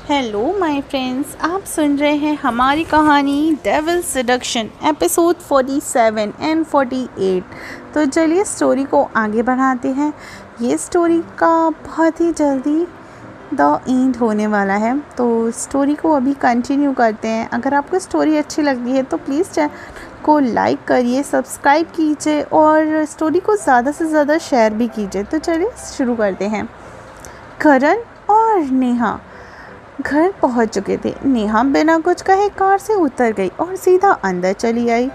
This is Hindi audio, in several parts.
हेलो माय फ्रेंड्स, आप सुन रहे हैं हमारी कहानी डेविल सेडक्शन एपिसोड 47 एंड 48। तो चलिए स्टोरी को आगे बढ़ाते हैं। ये स्टोरी का बहुत ही जल्दी द एंड होने वाला है, तो स्टोरी को अभी कंटिन्यू करते हैं। अगर आपको स्टोरी अच्छी लगती है तो प्लीज़ चैनल को लाइक करिए, सब्सक्राइब कीजिए और स्टोरी को ज़्यादा से ज़्यादा शेयर भी कीजिए। तो चलिए शुरू करते हैं। करण और नेहा घर पहुंच चुके थे। नेहा बिना कुछ कहे कार से उतर गई और सीधा अंदर चली आई।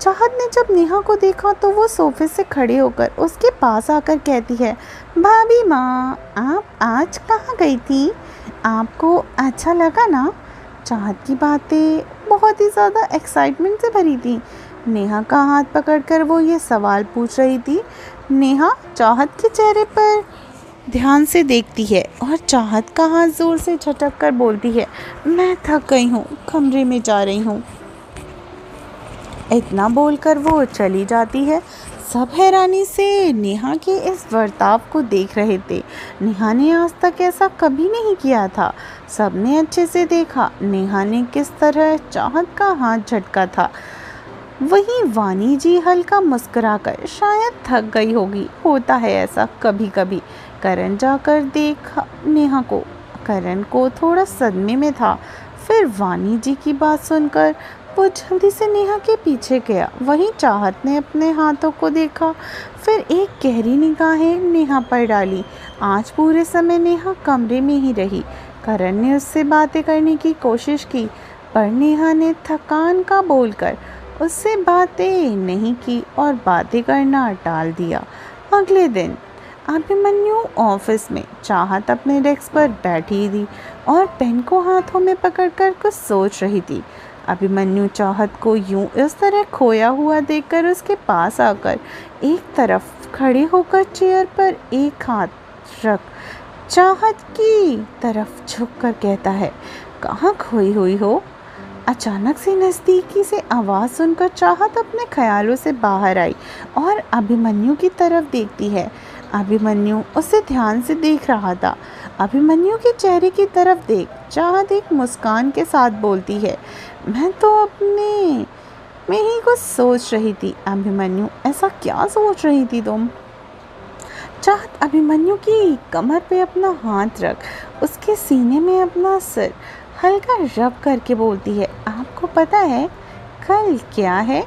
चाहत ने जब नेहा को देखा तो वो सोफे से खड़े होकर उसके पास आकर कहती है, भाभी माँ, आप आज कहाँ गई थी? आपको अच्छा लगा ना? चाहत की बातें बहुत ही ज़्यादा एक्साइटमेंट से भरी थी। नेहा का हाथ पकड़कर वो ये सवाल पूछ रही थी। नेहा चाहत के चेहरे पर ध्यान से देखती है और चाहत का हाथ जोर से झटक कर बोलती है, मैं थक गई हूँ, कमरे में जा रही हूँ। इतना बोलकर वो चली जाती है। सब हैरानी से नेहा के इस बर्ताव को देख रहे थे। नेहा ने आज तक ऐसा कभी नहीं किया था। सबने अच्छे से देखा नेहा ने किस तरह चाहत का हाथ झटका था। वहीं वानी जी हल्का मुस्कुराकर, शायद थक गई होगी, होता है ऐसा कभी कभी। करण जाकर देखा नेहा को। करण को थोड़ा सदमे में था। फिर वानी जी की बात सुनकर वो जल्दी से नेहा के पीछे गया। वहीं चाहत ने अपने हाथों को देखा, फिर एक गहरी निगाहें नेहा पर डाली। आज पूरे समय नेहा कमरे में ही रही। करण ने उससे बातें करने की कोशिश की, पर नेहा ने थकान का बोलकर उससे बातें नहीं की और बातें करना टाल दिया। अगले दिन अभिमन्यु ऑफिस में। चाहत अपने डेस्क पर बैठी थी और पेन को हाथों में पकड़कर कुछ सोच रही थी। अभिमन्यु चाहत को यूं इस तरह खोया हुआ देखकर उसके पास आकर एक तरफ खड़े होकर चेयर पर एक हाथ रख चाहत की तरफ झुककर कहता है, कहाँ खोई हुई हो? अचानक से नज़दीकी से आवाज़ सुनकर चाहत अपने ख्यालों से बाहर आई और अभिमन्यु की तरफ देखती है। अभिमन्यु उसे ध्यान से देख रहा था। अभिमन्यु के चेहरे की तरफ देख चाहत एक मुस्कान के साथ बोलती है, मैं तो अपने में ही कुछ सोच रही थी। अभिमन्यु, ऐसा क्या सोच रही थी तुम? चाहत अभिमन्यु की कमर पे अपना हाथ रख उसके सीने में अपना सिर हल्का रब करके बोलती है, आपको पता है कल क्या है?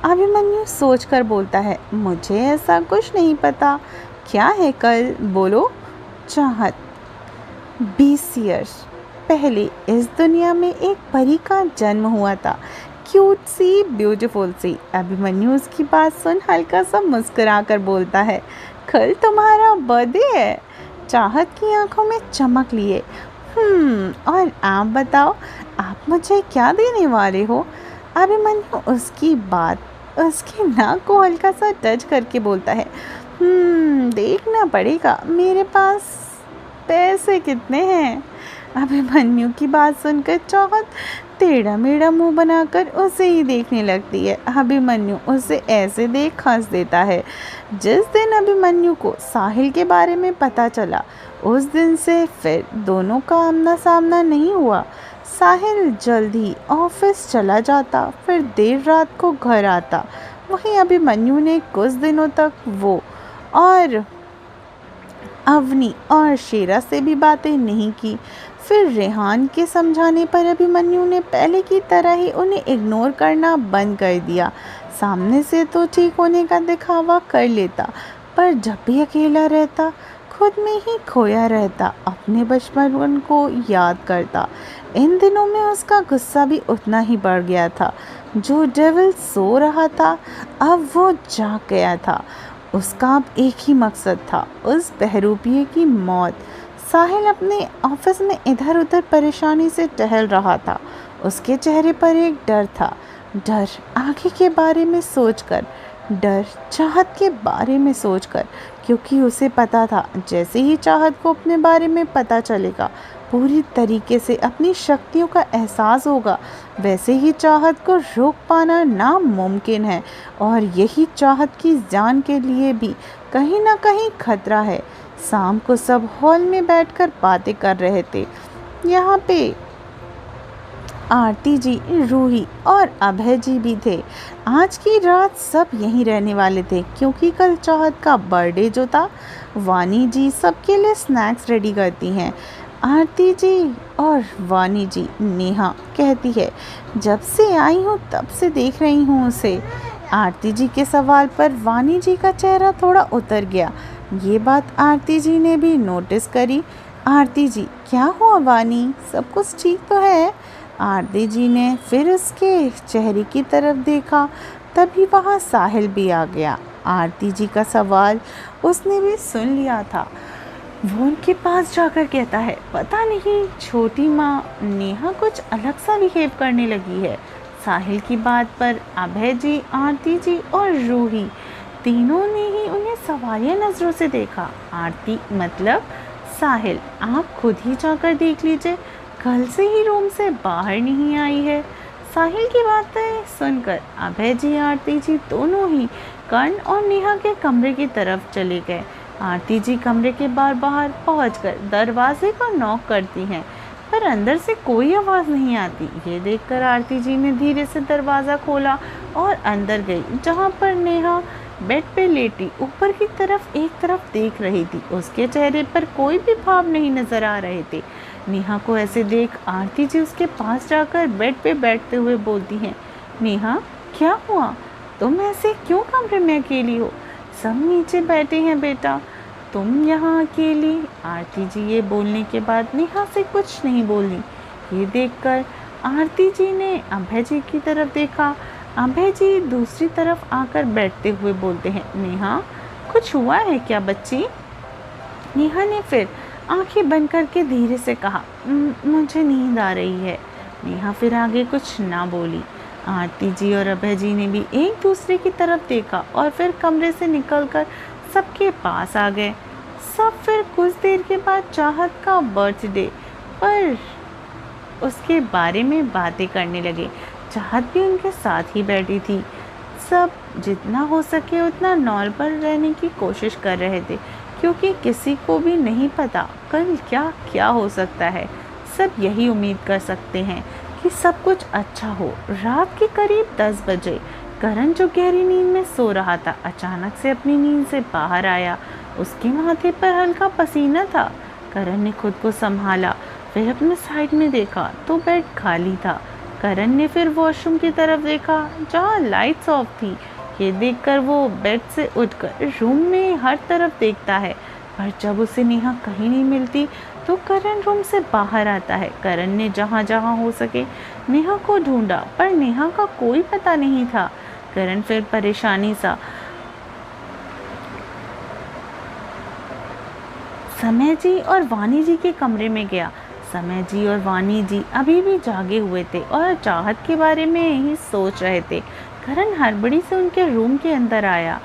अभिमन्यु सोचकर बोलता है, मुझे ऐसा कुछ नहीं पता। क्या है कल, बोलो। चाहत, 20 ईयर्स पहले इस दुनिया में एक परी का जन्म हुआ था, क्यूट सी, ब्यूटीफुल सी। अभिमन्यु उसकी बात सुन हल्का सा मुस्कुरा कर बोलता है, कल तुम्हारा बर्थडे है। चाहत की आंखों में चमक लिए। और आप बताओ, आप मुझे क्या देने वाले हो? अभिमन्यु उसकी बात उसकी नाक को हल्का सा टच करके बोलता है, देखना पड़ेगा, मेरे पास पैसे कितने हैं? अभिमन्यु की बात सुनकर चाहत टेढ़ा मेढ़ा मुंह बनाकर उसे ही देखने लगती है। अभिमन्यु उसे ऐसे देख हंस देता है। जिस दिन अभिमन्यु को साहिल के बारे में पता चला, उस दिन से फिर दोनों का आमना सामना नहीं हुआ। साहिल जल्दी ऑफिस चला जाता, फिर देर रात को घर आता। वहीं अभिमन्यु ने कुछ दिनों तक वो और अवनी और शेरा से भी बातें नहीं की। फिर रेहान के समझाने पर अभिमन्यु ने पहले की तरह ही उन्हें इग्नोर करना बंद कर दिया। सामने से तो ठीक होने का दिखावा कर लेता, पर जब भी अकेला रहता खुद में ही खोया रहता, अपने बचपन को याद करता। इन दिनों में उसका गुस्सा भी उतना ही बढ़ गया था। जो डेविल सो रहा था अब वो जाग गया था। उसका अब एक ही मकसद था, उस बहरूपिये की मौत। साहिल अपने ऑफिस में इधर उधर परेशानी से टहल रहा था। उसके चेहरे पर एक डर था, डर आगे के बारे में सोचकर, डर चाहत के बारे में सोचकर, क्योंकि उसे पता था जैसे ही चाहत को अपने बारे में पता चलेगा, पूरी तरीके से अपनी शक्तियों का एहसास होगा, वैसे ही चाहत को रोक पाना नामुमकिन है। और यही चाहत की जान के लिए भी कहीं ना कहीं खतरा है। शाम को सब हॉल में बैठकर बातें कर रहे थे। यहाँ पे आरती जी, रूही और अभय जी भी थे। आज की रात सब यहीं रहने वाले थे क्योंकि कल चाहत का बर्थडे जो था। वानी जी सबके लिए स्नैक्स रेडी करती हैं। आरती जी और वानी जी, नेहा कहती है, जब से आई हूँ तब से देख रही हूँ उसे। आरती जी के सवाल पर वानी जी का चेहरा थोड़ा उतर गया। ये बात आरती जी ने भी नोटिस करी। आरती जी, क्या हुआ वानी, सब कुछ ठीक तो है? आरती जी ने फिर उसके चेहरे की तरफ देखा, तभी वहाँ साहिल भी आ गया। आरती जी का सवाल उसने भी सुन लिया था। वो उनके पास जाकर कहता है, पता नहीं छोटी माँ नेहा कुछ अलग सा बिहेव करने लगी है। साहिल की बात पर अभय जी, आरती जी और रूही तीनों ने ही उन्हें सवालिया नज़रों से देखा। आरती मतलब साहिल, आप खुद ही जाकर देख लीजिए, कल से ही रूम से बाहर नहीं आई है। साहिल की बातें सुनकर अभय जी, आरती जी दोनों ही कर्ण और नेहा के कमरे की तरफ चले गए। आरती जी कमरे के बाहर पहुंचकर दरवाजे को नॉक करती हैं, पर अंदर से कोई आवाज़ नहीं आती। ये देखकर आरती जी ने धीरे से दरवाज़ा खोला और अंदर गई, जहां पर नेहा बेड पे लेटी ऊपर की तरफ एक तरफ देख रही थी। उसके चेहरे पर कोई भी भाव नहीं नजर आ रहे थे। नेहा को ऐसे देख आरती जी उसके पास जाकर बेड पे बैठते हुए बोलती हैं, नेहा क्या हुआ, तुम ऐसे क्यों कमरे में अकेली हो? सब नीचे बैठे हैं बेटा, तुम यहाँ अकेली? आरती जी ये बोलने के बाद नेहा से कुछ नहीं बोली। ये देखकर आरती जी ने अभय जी की तरफ देखा। अभय जी दूसरी तरफ आकर बैठते हुए बोलते हैं, नेहा कुछ हुआ है क्या बच्ची? नेहा ने फिर आंखें बंद करके धीरे से कहा, मुझे नींद आ रही है। नेहा फिर आगे कुछ ना बोली। आरती जी और अभय जी ने भी एक दूसरे की तरफ देखा और फिर कमरे से निकलकर सबके पास आ गए। सब फिर कुछ देर के बाद चाहत का बर्थडे पर उसके बारे में बातें करने लगे। चाहत भी उनके साथ ही बैठी थी। सब जितना हो सके उतना नॉर्मल रहने की कोशिश कर रहे थे क्योंकि किसी को भी नहीं पता कल क्या क्या हो सकता है। सब यही उम्मीद कर सकते हैं कि सब कुछ अच्छा हो। रात के करीब 10 बजे करण जो गहरी नींद में सो रहा था, अचानक से अपनी नींद से बाहर आया। उसके माथे पर हल्का पसीना था। करण ने खुद को संभाला, फिर अपने साइड में देखा तो बेड खाली था। करण ने फिर वॉशरूम की तरफ देखा जहाँ लाइट्स ऑफ थी। ये देखकर वो बेड से उठकर रूम में हर तरफ देखता है, पर जब उसे नेहा कहीं नहीं मिलती तो करण रूम से बाहर आता है। करण ने जहाँ जहाँ हो सके नेहा को ढूंढा, पर नेहा का कोई पता नहीं था। करण फिर परेशानी सा समय जी और वानी जी के कमरे में गया। समय जी और वानी जी अभी भी जागे हुए थे और चाहत के बारे में ही सोच रहे थे। करण हड़बड़ी से उनके रूम के अंदर आया।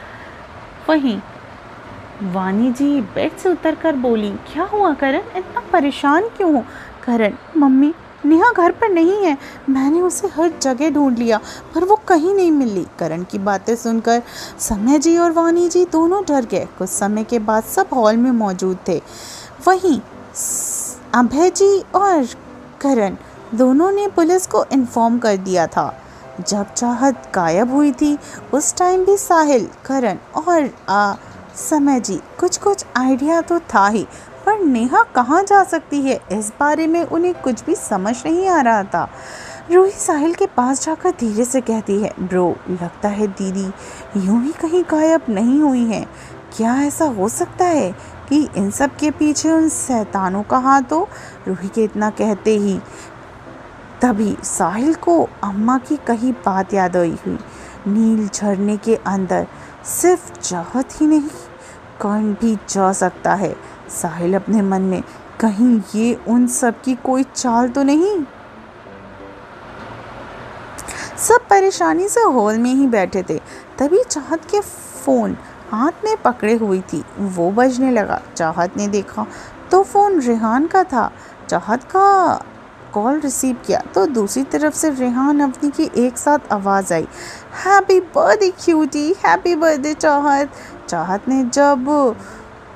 वहीं वानी जी बेड से उतरकर बोली, क्या हुआ करण, इतना परेशान क्यों हो? करण, मम्मी नेहा घर पर नहीं है, मैंने उसे हर जगह ढूंढ लिया पर वो कहीं नहीं मिली। करण की बातें सुनकर समय जी और वानी जी दोनों डर गए। कुछ समय के बाद सब हॉल में मौजूद थे। वहीं अभय जी और करण दोनों ने पुलिस को इन्फॉर्म कर दिया था। जब चाहत गायब हुई थी उस टाइम भी साहिल, करण और समय जी कुछ आइडिया तो था ही, पर नेहा कहाँ जा सकती है इस बारे में उन्हें कुछ भी समझ नहीं आ रहा था। रूही साहिल के पास जाकर धीरे से कहती है, ब्रो लगता है दीदी यूं ही कहीं गायब नहीं हुई है। क्या ऐसा हो सकता है कि इन सब के पीछे उन शैतानों का हाथ हो? रूही के इतना कहते ही तभी साहिल को अम्मा की कही बात याद आई हुई। नील झरने के अंदर सिर्फ चाहत ही नहीं कर्ण भी जा सकता है। साहिल अपने मन में, कहीं ये उन सब की कोई चाल तो नहीं? सब परेशानी से हॉल में ही बैठे थे। तभी चाहत के फ़ोन हाथ में पकड़े हुई थी, वो बजने लगा। चाहत ने देखा तो फ़ोन रेहान का था। चाहत का कॉल रिसीव किया तो दूसरी तरफ से रेहान अवनी की एक साथ आवाज़ आई, happy birthday cutie, happy birthday Chahat. Chahat ने जब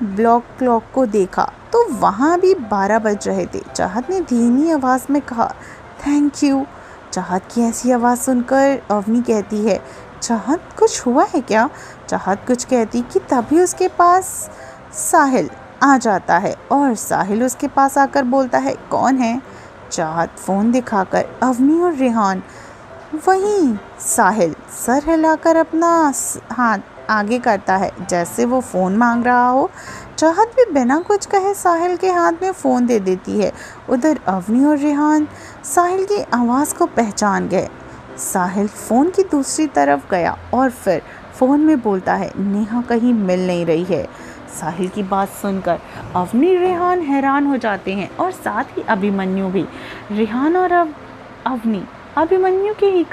ब्लॉक क्लॉक को देखा तो वहाँ भी 12 बज रहे थे। चाहत ने धीमी आवाज़ में कहा, थैंक यू। चाहत की ऐसी आवाज़ सुनकर अवनी कहती है, चाहत कुछ हुआ है क्या? चाहत कुछ कहती कि तभी उसके पास साहिल आ जाता है और साहिल उसके पास आकर बोलता है, कौन है? चाहत फ़ोन दिखाकर अवनी और रेहान। वहीं साहिल सर हिलाकर अपना हाथ आगे करता है जैसे वो फ़ोन मांग रहा हो। चाहत भी बिना कुछ कहे साहिल के हाथ में फ़ोन दे देती है। उधर अवनी और रेहान साहिल की आवाज़ को पहचान गए। साहिल फ़ोन की दूसरी तरफ गया और फिर फ़ोन में बोलता है, नेहा कहीं मिल नहीं रही है। साहिल की बात सुनकर अवनी रेहान हैरान हो जाते हैं और साथ ही अभिमन्यु भी। रेहान और अवनी अभिमन्यु के ही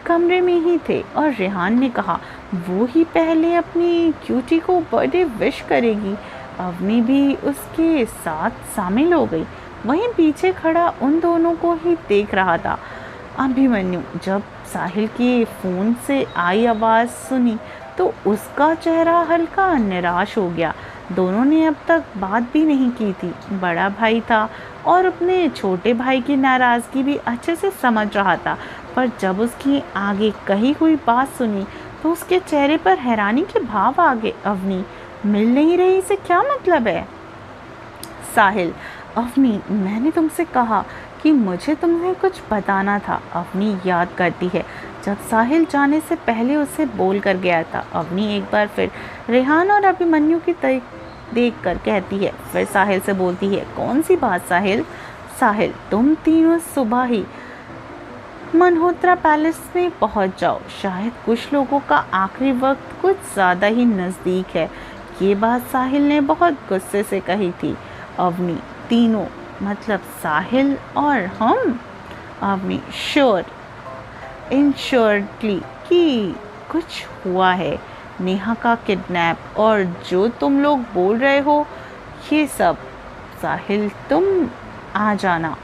कमरे में ही थे और रेहान ने कहा वो ही पहले अपनी क्यूटी को बर्थडे विश करेगी। अवनी भी उसके साथ शामिल हो गई। वहीं पीछे खड़ा उन दोनों को ही देख रहा था। अभिमन्यु जब साहिल के फ़ोन से आई आवाज़ सुनी तो उसका चेहरा हल्का निराश हो गया। दोनों ने अब तक बात भी नहीं की थी। बड़ा भाई था और अपने छोटे भाई की नाराज़गी भी अच्छे से समझ रहा था, पर जब उसकी आगे कही हुई बात सुनी तो उसके चेहरे पर हैरानी के भाव आ गए। अवनी मिल नहीं रही से क्या मतलब है? साहिल, अवनी मैंने तुमसे कहा कि मुझे तुम्हें कुछ बताना था। अवनी याद करती है जब साहिल जाने से पहले उसे बोल कर गया था। अवनी एक बार फिर रेहान और अभिमन्यु की देख कर कहती है, फिर साहिल से बोलती है, कौन सी बात साहिल? साहिल, तुम तीनों सुबह ही मल्होत्रा पैलेस में पहुंच जाओ। शायद कुछ लोगों का आखिरी वक्त कुछ ज़्यादा ही नज़दीक है। ये बात साहिल ने बहुत गुस्से से कही थी। अवनी, तीनों मतलब साहिल और हम? अवनी, श्योर इंश्योरली कि कुछ हुआ है। नेहा का किडनैप और जो तुम लोग बोल रहे हो ये सब। साहिल, तुम आ जाना,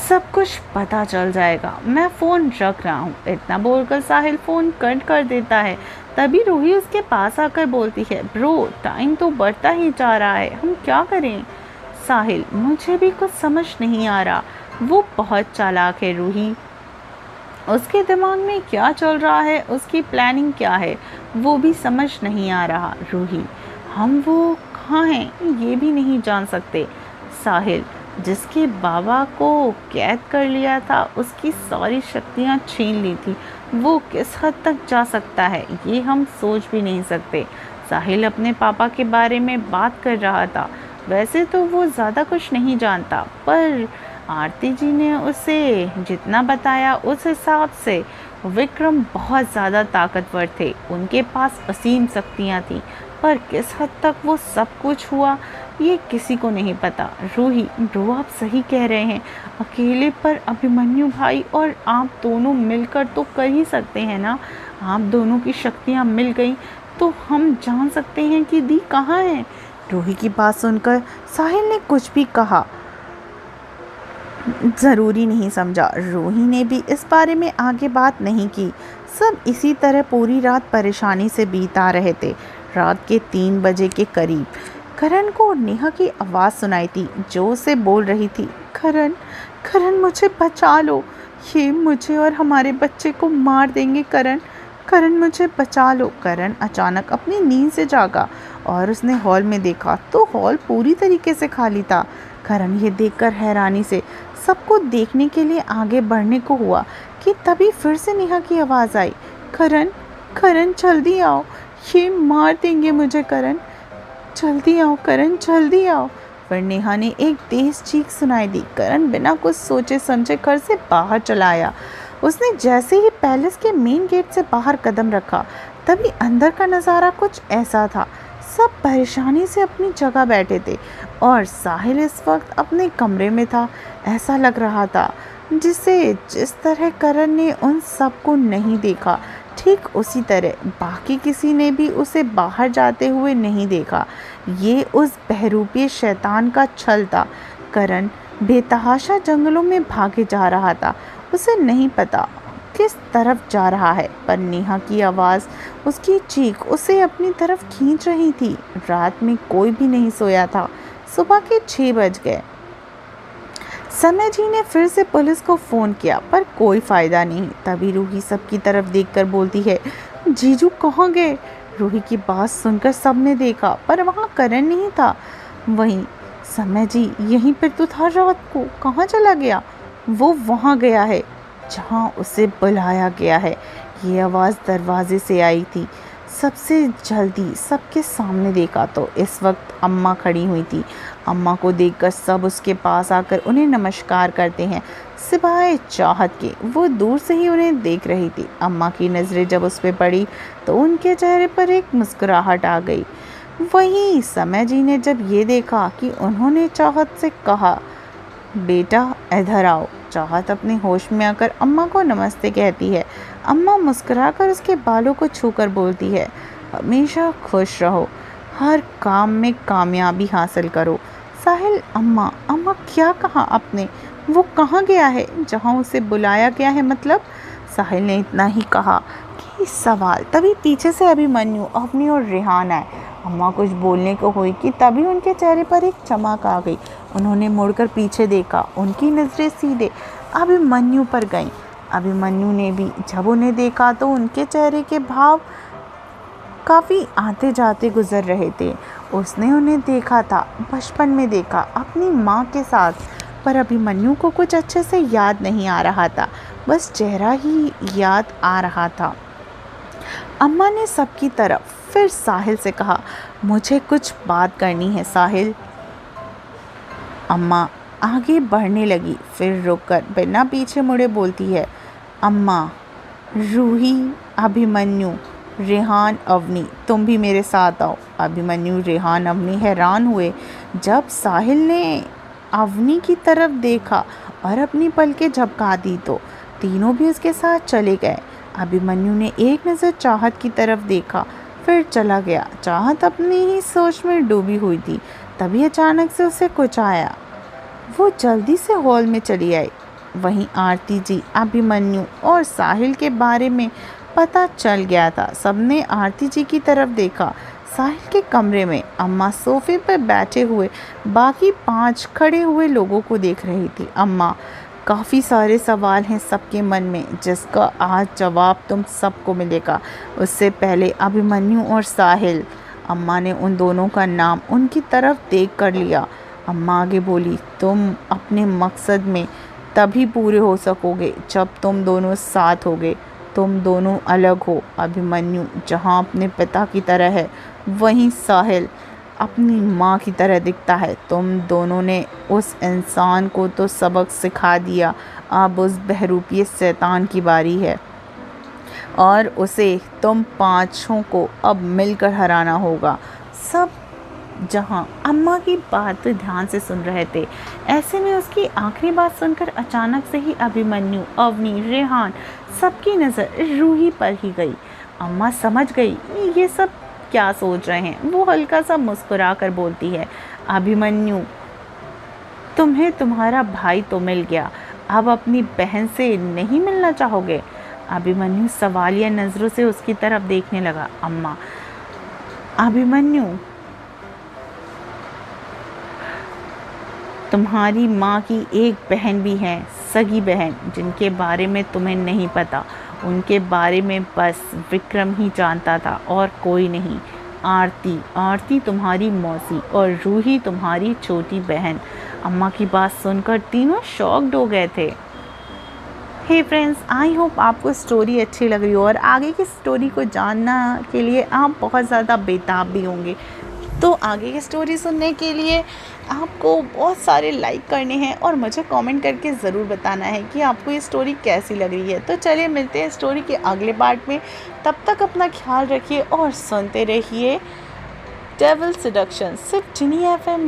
सब कुछ पता चल जाएगा। मैं फ़ोन रख रहा हूँ। इतना बोलकर साहिल फ़ोन कट कर देता है। तभी रूही उसके पास आकर बोलती है, ब्रो टाइम तो बढ़ता ही जा रहा है, हम क्या करें? साहिल, मुझे भी कुछ समझ नहीं आ रहा। वो बहुत चालाक है रूही, उसके दिमाग में क्या चल रहा है, उसकी प्लानिंग क्या है वो भी समझ नहीं आ रहा। रूही, हम वो कहाँ हैं ये भी नहीं जान सकते। साहिल, जिसके बाबा को कैद कर लिया था उसकी सारी शक्तियाँ छीन ली थी, वो किस हद तक जा सकता है ये हम सोच भी नहीं सकते। साहिल अपने पापा के बारे में बात कर रहा था। वैसे तो वो ज़्यादा कुछ नहीं जानता, पर आरती जी ने उसे जितना बताया उस हिसाब से विक्रम बहुत ज़्यादा ताकतवर थे। उनके पास असीम शक्तियाँ थीं, पर किस हद तक वो सब कुछ हुआ ये किसी को नहीं पता। रूही, ब्रो आप सही कह रहे हैं। अकेले पर अभिमन्यु भाई और आप दोनों मिलकर तो कर ही सकते हैं ना। आप दोनों की शक्तियाँ मिल गई तो हम जान सकते हैं कि दी कहाँ है। रूही की बात सुनकर साहिल ने कुछ भी कहा ज़रूरी नहीं समझा। रूही ने भी इस बारे में आगे बात नहीं की। सब इसी तरह पूरी रात परेशानी से बीता रहे थे। रात के 3 बजे के करीब करण को नेहा की आवाज़ सुनाई थी जो उसे बोल रही थी, करण, करण मुझे बचा लो, ये मुझे और हमारे बच्चे को मार देंगे। करण, करण मुझे बचा लो। करण अचानक अपनी नींद से जागा और उसने हॉल में देखा तो हॉल पूरी तरीके से खाली था। करण ये देखकर हैरानी से सबको देखने के लिए आगे बढ़ने को हुआ कि तभी फिर से नेहा की आवाज़ आई, करण, करण जल्दी आओ, ये मार देंगे मुझे। करण जल्दी आओ, करण जल्दी आओ। फिर नेहा ने एक तेज चीख सुनाई दी। करण बिना कुछ सोचे समझे घर से बाहर चला आया। उसने जैसे ही पैलेस के मेन गेट से बाहर कदम रखा तभी अंदर का नज़ारा कुछ ऐसा था। सब परेशानी से अपनी जगह बैठे थे और साहिल इस वक्त अपने कमरे में था। ऐसा लग रहा था जिस तरह करण ने उन सबको नहीं देखा, ठीक उसी तरह बाकी किसी ने भी उसे बाहर जाते हुए नहीं देखा। ये उस बहरूपी शैतान का छल था। करण बेतहाशा जंगलों में भागे जा रहा था। उसे नहीं पता किस तरफ जा रहा है, पर नेहा की आवाज़, उसकी चीख उसे अपनी तरफ खींच रही थी। रात में कोई भी नहीं सोया था। सुबह के 6 बज गए। समय जी ने फिर से पुलिस को फ़ोन किया, पर कोई फ़ायदा नहीं। तभी रूही सबकी तरफ देखकर बोलती है, जीजू कहाँ गए? रूही की बात सुनकर सबने देखा, पर वहाँ करण नहीं था। वहीं समय जी, यहीं पर तो था रात को, कहाँ चला गया? वो वहाँ गया है जहाँ उसे बुलाया गया है। ये आवाज़ दरवाजे से आई थी। सबसे जल्दी सबके सामने देखा तो इस वक्त अम्मा खड़ी हुई थी। अम्मा को देखकर सब उसके पास आकर उन्हें नमस्कार करते हैं, सिवाय चाहत के। वो दूर से ही उन्हें देख रही थी। अम्मा की नज़रें जब उस पर पड़ी तो उनके चेहरे पर एक मुस्कुराहट आ गई। वहीं समय जी ने जब ये देखा कि उन्होंने चाहत से कहा, बेटा इधर आओ। चाहत अपने होश में आकर अम्मा को नमस्ते कहती है। अम्मा मुस्कुराकर उसके बालों को छूकर बोलती है, हमेशा खुश रहो, हर काम में कामयाबी हासिल करो। साहिल, अम्मा अम्मा क्या कहा आपने? वो कहाँ गया है जहाँ उसे बुलाया गया है? मतलब साहिल ने इतना ही कहा कि सवाल। तभी पीछे से अभिमन्यु, अवनी और रेहान आए। अम्मा कुछ बोलने को हुई कि तभी उनके चेहरे पर एक चमक आ गई। उन्होंने मुड़कर पीछे देखा। उनकी नज़रें सीधे अभिमन्यु पर गईं। अभिमन्यु ने भी जब उन्हें देखा तो उनके चेहरे के भाव काफ़ी आते जाते गुजर रहे थे। उसने उन्हें देखा था, बचपन में देखा, अपनी माँ के साथ, पर अभिमन्यु को कुछ अच्छे से याद नहीं आ रहा था, बस चेहरा ही याद आ रहा था। अम्मा ने सबकी तरफ फिर साहिल से कहा, मुझे कुछ बात करनी है साहिल। अम्मा आगे बढ़ने लगी, फिर रुककर बिना पीछे मुड़े बोलती है, अम्मा, रूही, अभिमन्यु, रेहान, अवनी, तुम भी मेरे साथ आओ। अभिमन्यु, रेहान, अवनी हैरान हुए जब साहिल ने अवनी की तरफ देखा और अपनी पलकें झपका दी तो तीनों भी उसके साथ चले गए। अभिमन्यु ने एक नज़र चाहत की तरफ देखा, फिर चला गया। चाहत अपनी ही सोच में डूबी हुई थी। तभी अचानक से उसे कुछ आया। वो जल्दी से हॉल में चली आई। वहीं आरती जी, अभिमन्यु और साहिल के बारे में पता चल गया था। सबने आरती जी की तरफ देखा। साहिल के कमरे में अम्मा सोफे पर बैठे हुए बाकी 5 खड़े हुए लोगों को देख रही थी। अम्मा, काफ़ी सारे सवाल हैं सबके मन में, जिसका आज जवाब तुम सबको मिलेगा। उससे पहले अभिमन्यु और साहिल। अम्मा ने उन दोनों का नाम उनकी तरफ देख कर लिया। अम्मा आगे बोली, तुम अपने मकसद में तभी पूरे हो सकोगे जब तुम दोनों साथ होगे। तुम दोनों अलग हो। अभिमन्यु जहाँ अपने पिता की तरह है, वहीं साहिल अपनी माँ की तरह दिखता है। तुम दोनों ने उस इंसान को तो सबक सिखा दिया, अब उस बहरूपीय शैतान की बारी है और उसे तुम पांचों को अब मिलकर हराना होगा। सब जहाँ अम्मा की बात ध्यान से सुन रहे थे। ऐसे में उसकी आखिरी बात सुनकर अचानक से ही अभिमन्यु, अवनी, रेहान सबकी नज़र रूही पर ही गई। अम्मा समझ गई ये सब क्या सोच रहे हैं। वो हल्का सा मुस्कुरा कर बोलती है, अभिमन्यु, तुम्हें तुम्हारा भाई तो मिल गया, अब अपनी बहन से नहीं मिलना चाहोगे? अभिमन्यु सवालिया नज़रों से उसकी तरफ देखने लगा। अम्मा, अभिमन्यु, तुम्हारी माँ की एक बहन भी है, सगी बहन, जिनके बारे में तुम्हें नहीं पता। उनके बारे में बस विक्रम ही जानता था और कोई नहीं। आरती तुम्हारी मौसी और रूही तुम्हारी छोटी बहन। अम्मा की बात सुनकर तीनों शॉक्ड हो गए थे। हे फ्रेंड्स, आई होप आपको स्टोरी अच्छी लग रही हो और आगे की स्टोरी को जानना के लिए आप बहुत ज़्यादा बेताब भी होंगे। तो आगे की स्टोरी सुनने के लिए आपको बहुत सारे लाइक करने हैं और मुझे कमेंट करके ज़रूर बताना है कि आपको ये स्टोरी कैसी लग रही है। तो चलिए मिलते हैं स्टोरी के अगले पार्ट में। तब तक अपना ख्याल रखिए और सुनते रहिए डेविल सेडक्शन, सिर्फ जिनी FM।